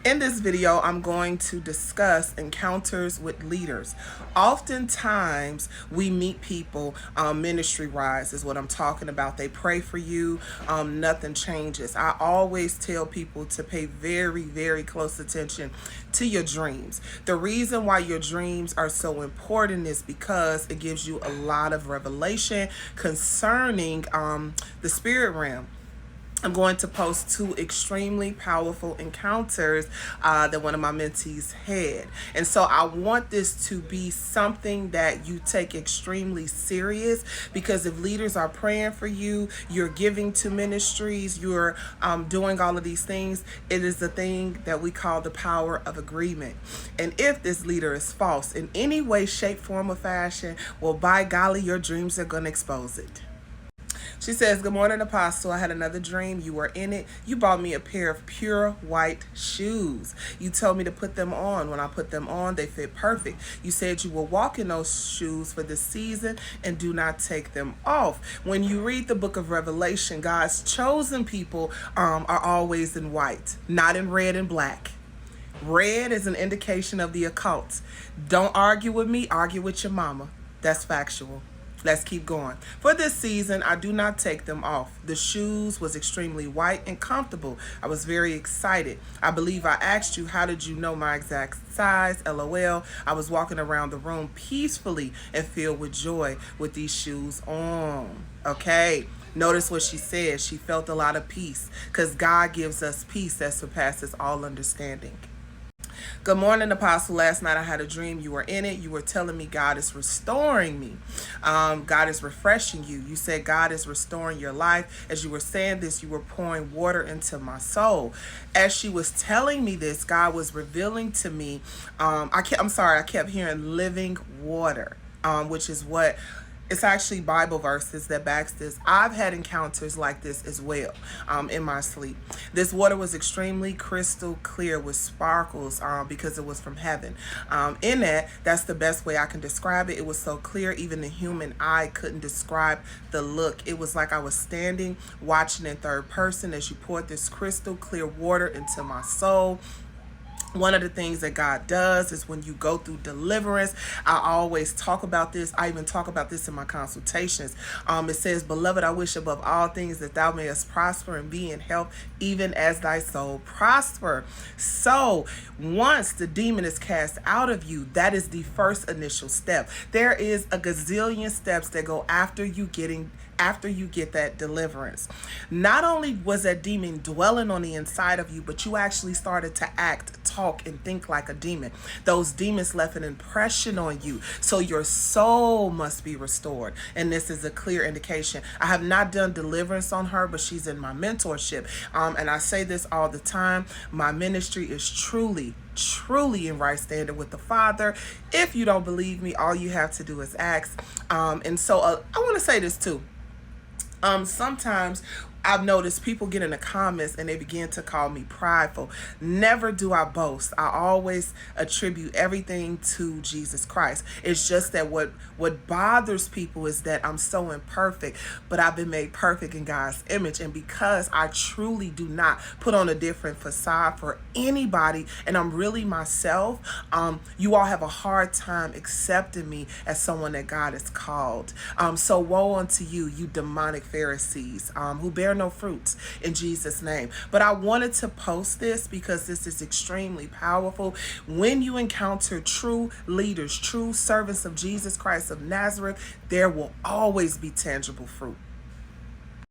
In this video, I'm going to discuss encounters with leaders. Oftentimes, we meet people ministry-wise is what I'm talking about. They pray for you, nothing changes. I always tell people to pay very, very close attention to your dreams. The reason why your dreams are so important is because it gives you a lot of revelation concerning the spirit realm. I'm going to post two extremely powerful encounters that one of my mentees had. And so I want this to be something that you take extremely serious, because if leaders are praying for you, you're giving to ministries, you're doing all of these things, it is the thing that we call the power of agreement. And if this leader is false in any way, shape, form, or fashion, well, by golly, your dreams are going to expose it. She says, "Good morning, Apostle. I had another dream. You were in it. You bought me a pair of pure white shoes. You told me to put them on. When I put them on, they fit perfect. You said you will walk in those shoes for this season and do not take them off." When you read the book of Revelation, God's chosen people are always in white, not in red and black. Red is an indication of the occult. Don't argue with me. Argue with your mama. That's factual. Let's keep going. For this season, I do not take them off. The shoes was extremely white and comfortable. I was very excited. I believe I asked you, how did you know my exact size? LOL. I was walking around the room peacefully and filled with joy with these shoes on. Okay. Notice what she said. She felt a lot of peace, because God gives us peace that surpasses all understanding. Good morning, Apostle. Last night I had a dream. You were in it. You were telling me God is restoring me. God is refreshing you. You said God is restoring your life. As you were saying this, you were pouring water into my soul. As she was telling me this, God was revealing to me, I kept hearing living water, which is what... It's actually Bible verses that backs this. I've had encounters like this as well in my sleep. This water was extremely crystal clear with sparkles because it was from heaven. That's the best way I can describe it. It was so clear even the human eye couldn't describe the look. It was like I was standing watching in third person as you poured this crystal clear water into my soul. One of the things that God does is when you go through deliverance, I always talk about this. I even talk about this in my consultations. It says, "Beloved, I wish above all things that thou mayest prosper and be in health, even as thy soul prosper." So once the demon is cast out of you, that is the first initial step. There is a gazillion steps that go after you get that deliverance. Not only was that demon dwelling on the inside of you, but you actually started to act, talk, and think like a demon. Those demons left an impression on you. So your soul must be restored. And this is a clear indication. I have not done deliverance on her, but she's in my mentorship. And I say this all the time. My ministry is truly in right standing with the Father. If you don't believe me, all you have to do is ask. I want to say this too. Sometimes I've noticed people get in the comments and they begin to call me prideful. Never do I boast. I always attribute everything to Jesus Christ. It's just that what bothers people is that I'm so imperfect, but I've been made perfect in God's image. And because I truly do not put on a different facade for anybody, and I'm really myself, you all have a hard time accepting me as someone that God has called. So woe unto you, you demonic Pharisees, who bear no fruits in Jesus' name. But I wanted to post this because this is extremely powerful. When you encounter true leaders, true servants of Jesus Christ of Nazareth, there will always be tangible fruit.